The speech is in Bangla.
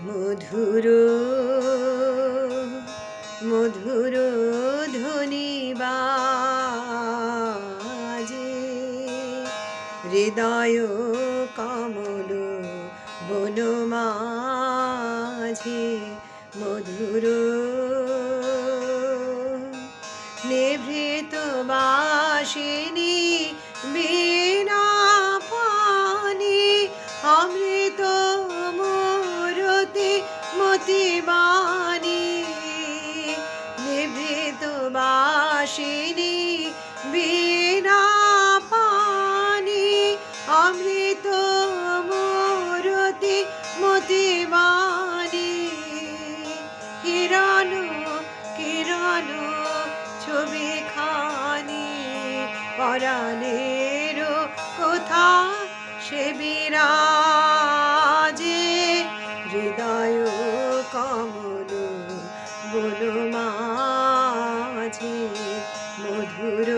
মধুর মধুর ধ্বনি বাজে হৃদয় কমল বনমাঝে মধুর নিভৃত বাসিনী বীণা পানি অমৃত মূরতি মতিবাণী নিভৃত বাসিনী বীণা পানি অমৃত মূরতি মতিবাণী কিরণ কিরণ ছবি খানি পরাণের কোথা সে বিরাজে হৃদয় কমল বনমাঝে মধুর